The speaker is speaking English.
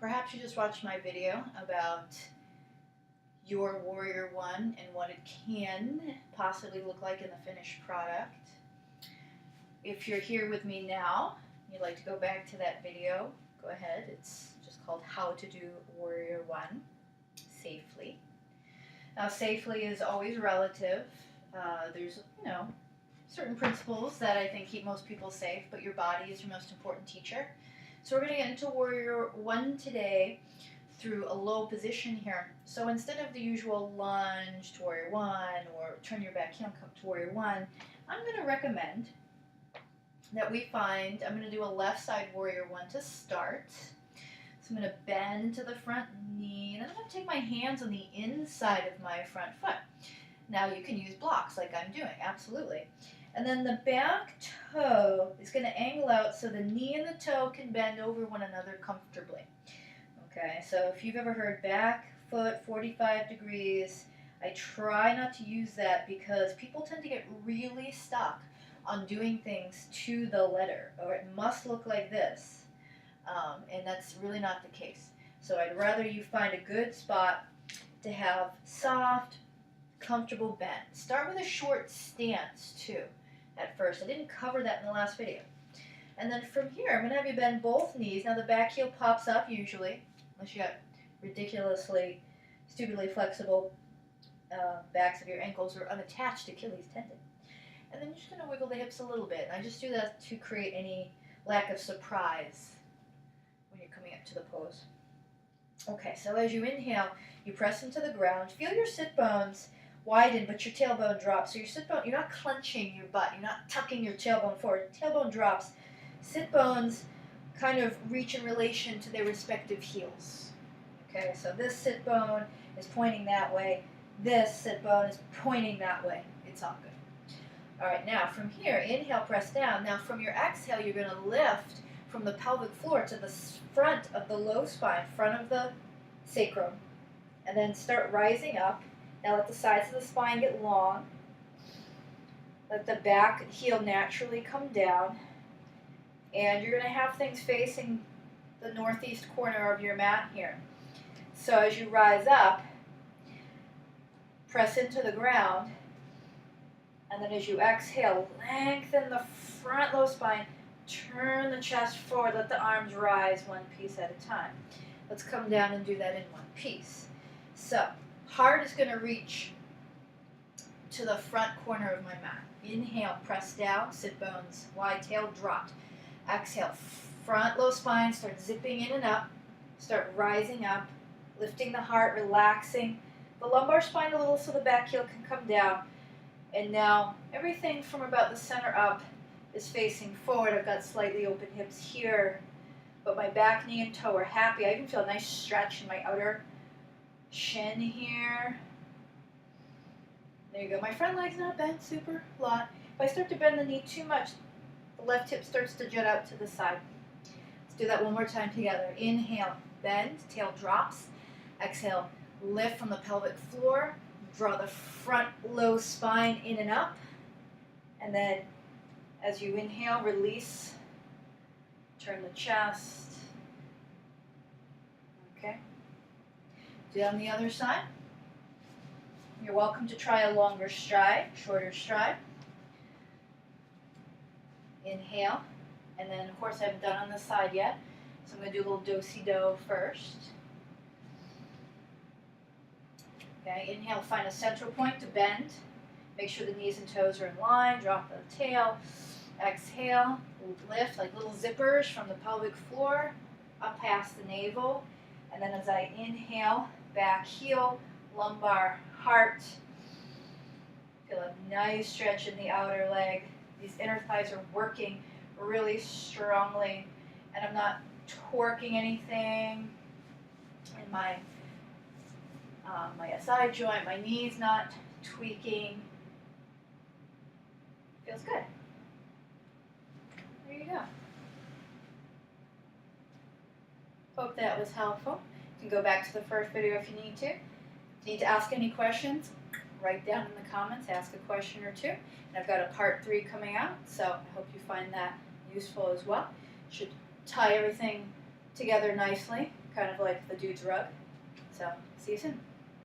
Perhaps you just watched my video about your Warrior One and what it can possibly look like in the finished product. If you're here with me now, you'd like to go back to that video, go ahead. It's just called How to Do Warrior One Safely. Now, safely is always relative. There's, certain principles that I think keep most people safe, but your body is your most important teacher. So we're going to get into Warrior One today through a low position here. So instead of the usual lunge to Warrior One or turn your back heel and come to Warrior One, I'm going to recommend that we find, I'm going to do a left side Warrior One to start. So I'm going to bend to the front knee, and I'm going to take my hands on the inside of my front foot. Now you can use blocks like I'm doing, absolutely. And then the back toe is going to angle out so the knee and the toe can bend over one another comfortably. Okay, so if you've ever heard back foot 45 degrees, I try not to use that because people tend to get really stuck on doing things to the letter, or it must look like this, and that's really not the case. So I'd rather you find a good spot to have soft, comfortable bend. Start with a short stance too at first. I didn't cover that in the last video. And then from here, I'm going to have you bend both knees. Now the back heel pops up usually, unless you got ridiculously, stupidly flexible backs of your ankles or unattached Achilles tendon. And then you're just going to wiggle the hips a little bit. And I just do that to create any lack of surprise when you're coming up to the pose. Okay, so as you inhale, you press into the ground. Feel your sit bones widen, but your tailbone drops. So your sit bone, you're not clenching your butt. You're not tucking your tailbone forward. Tailbone drops. Sit bones kind of reach in relation to their respective heels. Okay, so this sit bone is pointing that way. This sit bone is pointing that way. It's all good. All right, now from here, inhale, press down. Now from your exhale, you're going to lift from the pelvic floor to the front of the low spine, front of the sacrum, and then start rising up. Now let the sides of the spine get long. Let the back heel naturally come down. And you're going to have things facing the northeast corner of your mat here. So as you rise up, press into the ground. And then as you exhale, lengthen the front low spine. Turn the chest forward. Let the arms rise one piece at a time. Let's come down and do that in one piece. So heart is going to reach to the front corner of my mat. Inhale, press down, sit bones wide, tail dropped. Exhale, front low spine, start zipping in and up. Start rising up, lifting the heart, relaxing the lumbar spine a little so the back heel can come down. And now everything from about the center up is facing forward. I've got slightly open hips here, but my back, knee, and toe are happy. I even feel a nice stretch in my outer shin here. There you go. My front leg's not bent super a lot. If I start to bend the knee too much, the left hip starts to jut out to the side. Let's do that one more time together. Inhale, bend, tail drops. Exhale, lift from the pelvic floor. Draw the front low spine in and up. And then as you inhale, release. Turn the chest. Okay. Do it on the other side. You're welcome to try a longer stride, shorter stride. Inhale. And then, of course, I haven't done on this side yet. So I'm going to do a little do-si-do first. Okay, inhale, find a central point to bend. Make sure the knees and toes are in line. Drop the tail. Exhale, lift like little zippers from the pelvic floor up past the navel. And then as I inhale, back heel, lumbar, heart. Feel a nice stretch in the outer leg. These inner thighs are working really strongly. And I'm not torquing anything in my SI joint. My knee's not tweaking. Feels good. There you go. Hope that was helpful. You can go back to the first video if you need to. If you need to ask any questions, write down in the comments, ask a question or two. And I've got a part 3 coming out, so I hope you find that useful as well. Should tie everything together nicely. kind of like the dude's rug. So, see you soon.